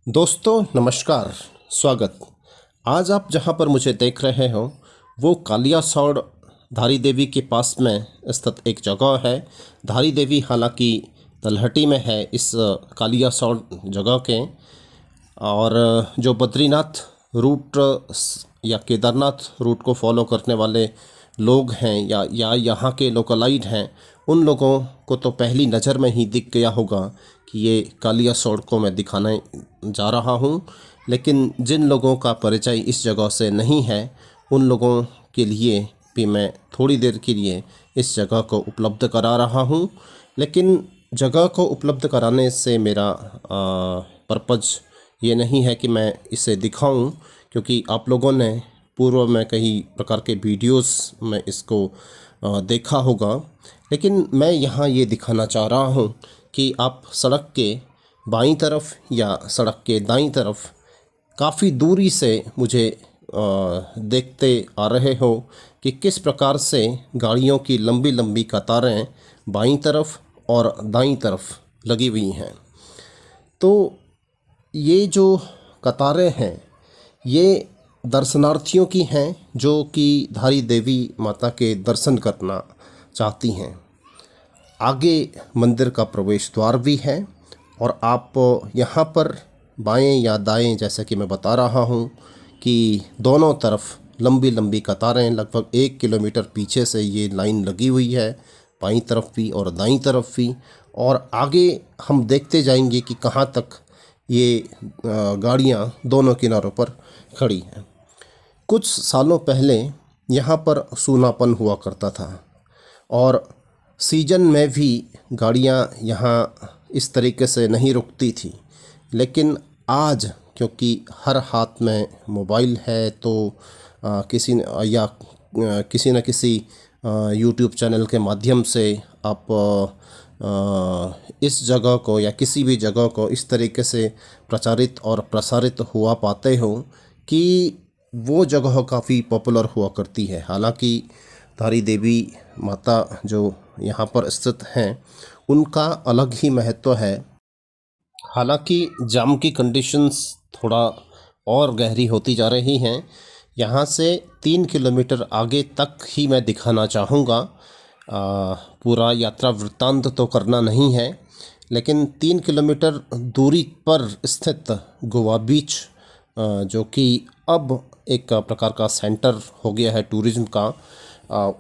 दोस्तों नमस्कार, स्वागत। आज आप जहां पर मुझे देख रहे हो वो कालियासोड़ धारी देवी के पास में स्थित एक जगह है। धारी देवी हालांकि तलहटी में है इस कालियासोड़ जगह के। और जो बद्रीनाथ रूट या केदारनाथ रूट को फॉलो करने वाले लोग हैं या यहाँ के लोकलाइट हैं, उन लोगों को तो पहली नज़र में ही दिख गया होगा कि ये कालियासोड़ को मैं दिखाने जा रहा हूँ। लेकिन जिन लोगों का परिचय इस जगह से नहीं है, उन लोगों के लिए भी मैं थोड़ी देर के लिए इस जगह को उपलब्ध करा रहा हूँ। लेकिन जगह को उपलब्ध कराने से मेरा पर्पज़ ये नहीं है कि मैं इसे दिखाऊं, क्योंकि आप लोगों ने पूर्व में कई प्रकार के वीडियोस में इसको देखा होगा। लेकिन मैं यहाँ ये दिखाना चाह रहा हूँ कि आप सड़क के बाईं तरफ या सड़क के दाईं तरफ काफ़ी दूरी से मुझे देखते आ रहे हो कि किस प्रकार से गाड़ियों की लंबी लंबी कतारें बाईं तरफ और दाईं तरफ लगी हुई हैं। तो ये जो कतारें हैं ये दर्शनार्थियों की हैं जो कि धारी देवी माता के दर्शन करना चाहती हैं। आगे मंदिर का प्रवेश द्वार भी है और आप यहाँ पर बाएं या दाएं, जैसे कि मैं बता रहा हूँ कि दोनों तरफ लंबी लंबी कतारें, लगभग 1 किलोमीटर पीछे से ये लाइन लगी हुई है, बाईं तरफ भी और दाईं तरफ भी। और आगे हम देखते जाएंगे कि कहाँ तक ये गाड़ियाँ दोनों किनारों पर खड़ी हैं। कुछ सालों पहले यहाँ पर सूनापन हुआ करता था और सीजन में भी गाड़ियाँ यहाँ इस तरीके से नहीं रुकती थी। लेकिन आज क्योंकि हर हाथ में मोबाइल है तो किसी न किसी यूट्यूब चैनल के माध्यम से आप इस जगह को या किसी भी जगह को इस तरीके से प्रचारित और प्रसारित हुआ पाते हो कि वो जगह काफ़ी पॉपुलर हुआ करती है। हालांकि धारी देवी माता जो यहाँ पर स्थित हैं उनका अलग ही महत्व है। हालांकि जाम की कंडीशंस थोड़ा और गहरी होती जा रही हैं। यहाँ से 3 किलोमीटर आगे तक ही मैं दिखाना चाहूँगा। पूरा यात्रा वृत्तांत तो करना नहीं है, लेकिन 3 किलोमीटर दूरी पर स्थित गोवा बीच, जो कि अब एक प्रकार का सेंटर हो गया है टूरिज़्म का,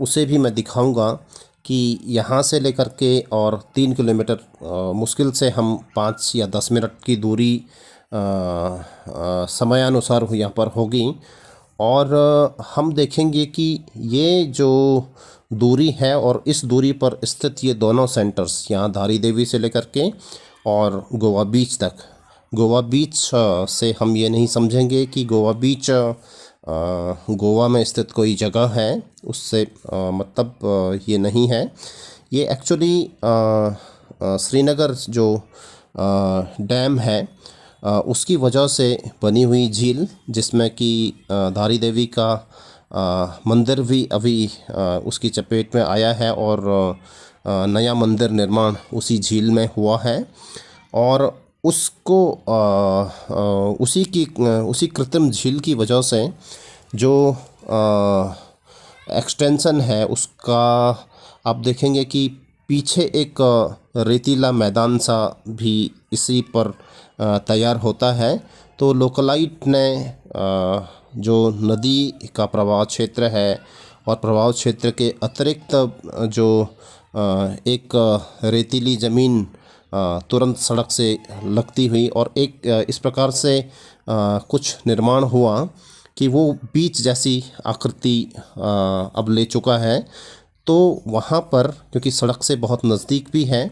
उसे भी मैं दिखाऊंगा कि यहाँ से लेकर के और 3 किलोमीटर मुश्किल से हम 5 या 10 मिनट की दूरी समयानुसार यहाँ पर होगी। और हम देखेंगे कि ये जो दूरी है और इस दूरी पर स्थित ये दोनों सेंटर्स, यहाँ धारी देवी से लेकर के और गोवा बीच तक, गोवा बीच से हम ये नहीं समझेंगे कि गोवा बीच गोवा में स्थित कोई जगह है, उससे मतलब ये नहीं है। ये एक्चुअली श्रीनगर जो डैम है उसकी वजह से बनी हुई झील, जिसमें कि धारी देवी का मंदिर भी अभी उसकी चपेट में आया है और नया मंदिर निर्माण उसी झील में हुआ है। और उसको उसी कृत्रिम झील की वजह से जो एक्सटेंशन है उसका आप देखेंगे कि पीछे एक रेतीला मैदान सा भी इसी पर तैयार होता है। तो लोकलाइट ने जो नदी का प्रवाह क्षेत्र है और प्रवाह क्षेत्र के अतिरिक्त जो एक रेतीली ज़मीन तुरंत सड़क से लगती हुई और एक इस प्रकार से कुछ निर्माण हुआ कि वो बीच जैसी आकृति अब ले चुका है। तो वहाँ पर क्योंकि सड़क से बहुत नज़दीक भी है,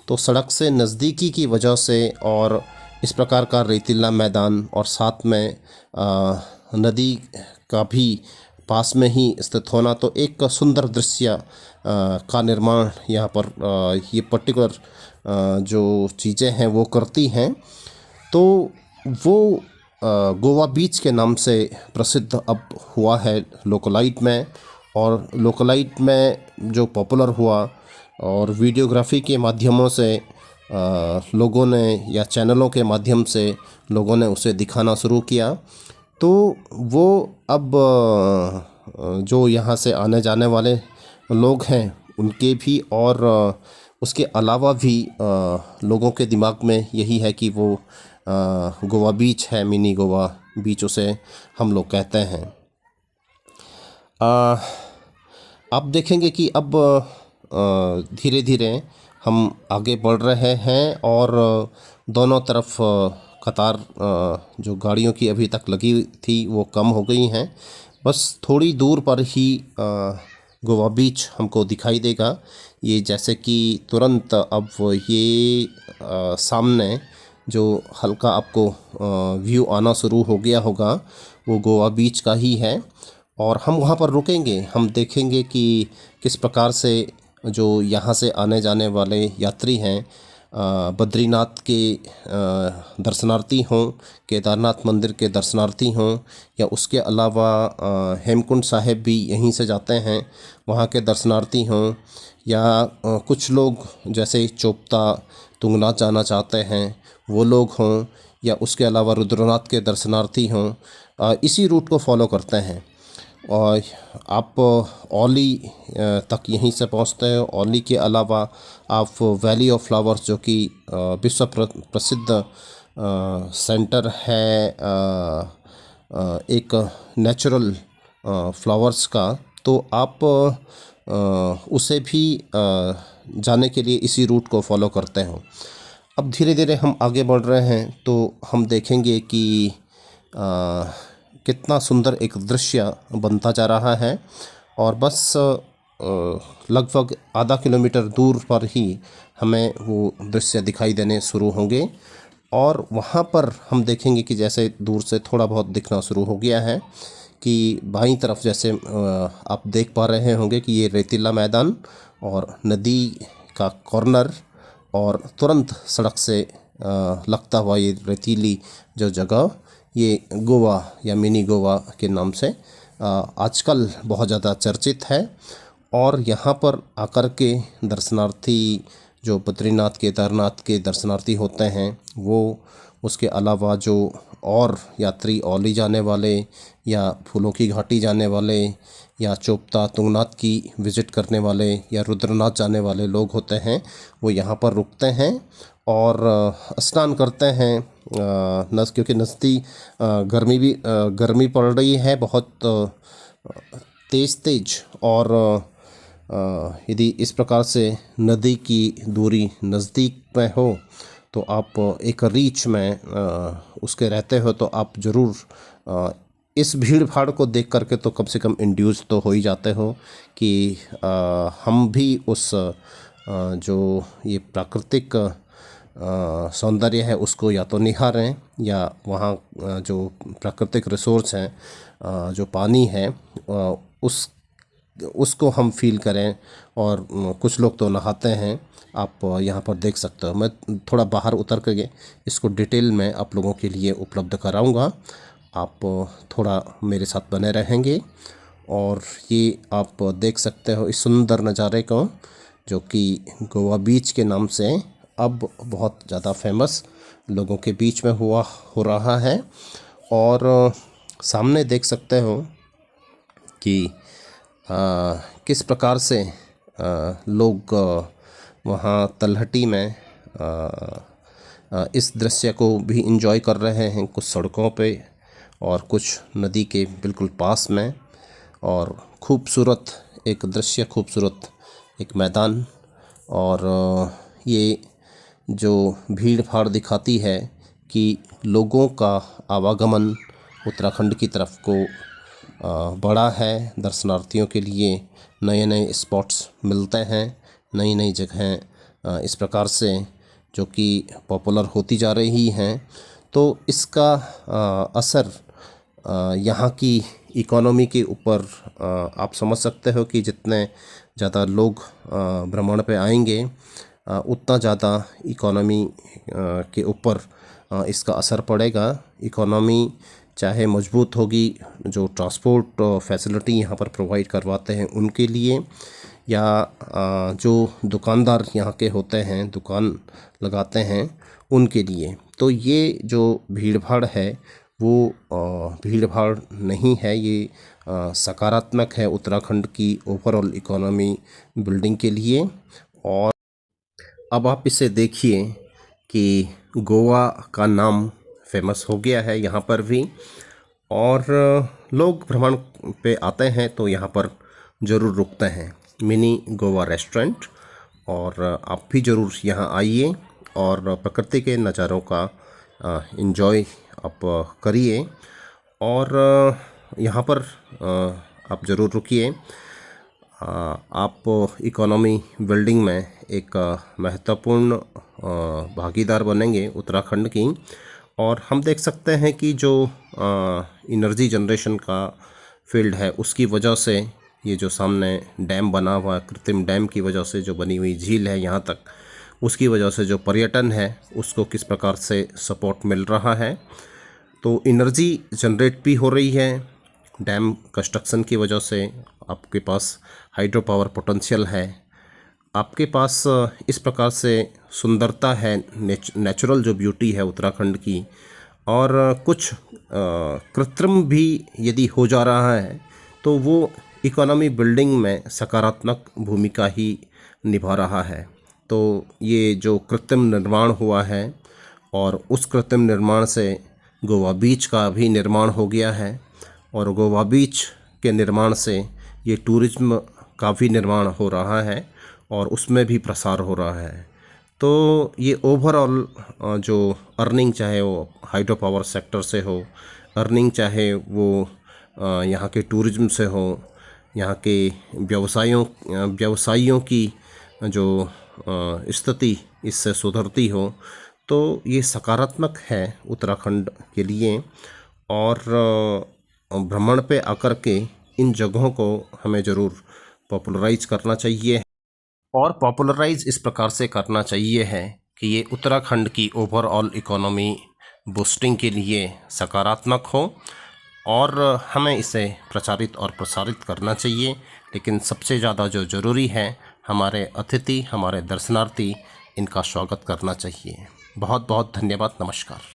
तो सड़क से नज़दीकी की वजह से और इस प्रकार का रेतीला मैदान और साथ में नदी का भी पास में ही स्थित होना, तो एक सुंदर दृश्य का निर्माण यहाँ पर ये पर्टिकुलर जो चीज़ें हैं वो करती हैं। तो वो गोवा बीच के नाम से प्रसिद्ध अब हुआ है लोकलाइट में। और लोकलाइट में जो पॉपुलर हुआ और वीडियोग्राफी के माध्यमों से लोगों ने या चैनलों के माध्यम से लोगों ने उसे दिखाना शुरू किया, तो वो अब जो यहाँ से आने जाने वाले लोग हैं उनके भी और उसके अलावा भी लोगों के दिमाग में यही है कि वो गोवा बीच है, मिनी गोवा बीच उसे हम लोग कहते हैं। आप देखेंगे कि अब धीरे धीरे हम आगे बढ़ रहे हैं और दोनों तरफ कतार जो गाड़ियों की अभी तक लगी थी वो कम हो गई हैं। बस थोड़ी दूर पर ही गोवा बीच हमको दिखाई देगा। ये जैसे कि तुरंत अब ये सामने जो हल्का आपको व्यू आना शुरू हो गया होगा वो गोवा बीच का ही है, और हम वहाँ पर रुकेंगे। हम देखेंगे कि किस प्रकार से जो यहाँ से आने जाने वाले यात्री हैं, बद्रीनाथ के दर्शनार्थी हों, केदारनाथ मंदिर के दर्शनार्थी हों, या उसके अलावा हेमकुंड साहिब भी यहीं से जाते हैं वहाँ के दर्शनार्थी हों, या कुछ लोग जैसे चोपता तुंगनाथ जाना चाहते हैं वो लोग हों, या उसके अलावा रुद्रनाथ के दर्शनार्थी हों, इसी रूट को फॉलो करते हैं। और आप औली तक यहीं से पहुंचते हैं। औली के अलावा आप वैली ऑफ फ्लावर्स जो कि विश्व प्रसिद्ध सेंटर है एक नेचुरल फ्लावर्स का, तो आप उसे भी जाने के लिए इसी रूट को फॉलो करते हो। अब धीरे धीरे हम आगे बढ़ रहे हैं तो हम देखेंगे कि कितना सुंदर एक दृश्य बनता जा रहा है, और बस लगभग आधा किलोमीटर दूर पर ही हमें वो दृश्य दिखाई देने शुरू होंगे। और वहाँ पर हम देखेंगे कि जैसे दूर से थोड़ा बहुत दिखना शुरू हो गया है कि बाईं तरफ जैसे आप देख पा रहे होंगे कि ये रेतीला मैदान और नदी का कॉर्नर, और तुरंत सड़क से लगता हुआ ये रेतीली जो जगह, ये गोवा या मिनी गोवा के नाम से आजकल बहुत ज़्यादा चर्चित है। और यहाँ पर आकर के दर्शनार्थी जो बद्रीनाथ केदारनाथ के दर्शनार्थी होते हैं वो, उसके अलावा जो और यात्री औली जाने वाले या फूलों की घाटी जाने वाले या चोपता तुंगनाथ की विज़िट करने वाले या रुद्रनाथ जाने वाले लोग होते हैं, वो यहाँ पर रुकते हैं और स्नान करते हैं। क्योंकि गर्मी पड़ रही है बहुत तेज़, और यदि इस प्रकार से नदी की दूरी नज़दीक में हो तो आप एक रीच में उसके रहते हो, तो आप ज़रूर इस भीड़ भाड़ को देख करके तो कम से कम इंड्यूस तो हो ही जाते हो कि हम भी उस जो ये प्राकृतिक सौंदर्य है उसको या तो निहारें, या वहाँ जो प्राकृतिक रिसोर्स हैं जो पानी है उसको हम फील करें। और कुछ लोग तो नहाते हैं, आप यहाँ पर देख सकते हो। मैं थोड़ा बाहर उतर के इसको डिटेल में आप लोगों के लिए उपलब्ध कराऊंगा, आप थोड़ा मेरे साथ बने रहेंगे। और ये आप देख सकते हो इस सुंदर नज़ारे को, जो कि गोवा बीच के नाम से अब बहुत ज़्यादा फेमस लोगों के बीच में हो रहा है। और सामने देख सकते हो कि किस प्रकार से लोग वहाँ तलहटी में इस दृश्य को भी एंजॉय कर रहे हैं, कुछ सड़कों पे और कुछ नदी के बिल्कुल पास में। और खूबसूरत एक दृश्य, खूबसूरत एक मैदान, और ये जो भीड़ भाड़ दिखाती है कि लोगों का आवागमन उत्तराखंड की तरफ को बड़ा है। दर्शनार्थियों के लिए नए नए स्पॉट्स मिलते हैं, नई नई जगहें इस प्रकार से जो कि पॉपुलर होती जा रही हैं। तो इसका असर यहाँ की इकोनॉमी के ऊपर आप समझ सकते हो कि जितने ज़्यादा लोग भ्रमण पे आएंगे उतना ज़्यादा इकोनॉमी के ऊपर इसका असर पड़ेगा। इकोनॉमी चाहे मजबूत होगी जो ट्रांसपोर्ट फैसिलिटी यहाँ पर प्रोवाइड करवाते हैं उनके लिए, या जो दुकानदार यहाँ के होते हैं, दुकान लगाते हैं, उनके लिए। तो ये जो भीड़ भाड़ है वो भीड़ भाड़ नहीं है, ये सकारात्मक है उत्तराखंड की ओवरऑल इकोनॉमी बिल्डिंग के लिए। और अब आप इसे देखिए कि गोवा का नाम फेमस हो गया है यहाँ पर भी, और लोग भ्रमण पे आते हैं तो यहाँ पर ज़रूर रुकते हैं। मिनी गोवा रेस्टोरेंट, और आप भी ज़रूर यहाँ आइए और प्रकृति के नज़ारों का एंजॉय आप करिए। और यहाँ पर आप ज़रूर रुकिए। आप इकोनॉमी बिल्डिंग में एक महत्वपूर्ण भागीदार बनेंगे उत्तराखंड की। और हम देख सकते हैं कि जो एनर्जी जनरेशन का फील्ड है उसकी वजह से ये जो सामने डैम बना हुआ है, कृत्रिम डैम की वजह से जो बनी हुई झील है यहाँ तक, उसकी वजह से जो पर्यटन है उसको किस प्रकार से सपोर्ट मिल रहा है। तो एनर्जी जनरेट भी हो रही है डैम कंस्ट्रक्शन की वजह से। आपके पास हाइड्रो पावर पोटेंशियल है, आपके पास इस प्रकार से सुंदरता है, नेचुरल जो ब्यूटी है उत्तराखंड की। और कुछ कृत्रिम भी यदि हो जा रहा है तो वो इकोनॉमी बिल्डिंग में सकारात्मक भूमिका ही निभा रहा है। तो ये जो कृत्रिम निर्माण हुआ है, और उस कृत्रिम निर्माण से गोवा बीच का भी निर्माण हो गया है, और गोवा बीच के निर्माण से ये टूरिज्म का भी निर्माण हो रहा है और उसमें भी प्रसार हो रहा है। तो ये ओवरऑल जो अर्निंग, चाहे वो हाइड्रो पावर सेक्टर से हो, अर्निंग चाहे वो यहाँ के टूरिज्म से हो, यहाँ के व्यवसायियों की जो स्थिति इससे सुधरती हो, तो ये सकारात्मक है उत्तराखंड के लिए। और भ्रमण पे आकर के इन जगहों को हमें ज़रूर पॉपुलराइज करना चाहिए। और पॉपुलराइज इस प्रकार से करना चाहिए है कि ये उत्तराखंड की ओवरऑल इकोनॉमी बूस्टिंग के लिए सकारात्मक हो, और हमें इसे प्रचारित और प्रसारित करना चाहिए। लेकिन सबसे ज़्यादा जो ज़रूरी है, हमारे अतिथि, हमारे दर्शनार्थी, इनका स्वागत करना चाहिए। बहुत बहुत धन्यवाद। नमस्कार।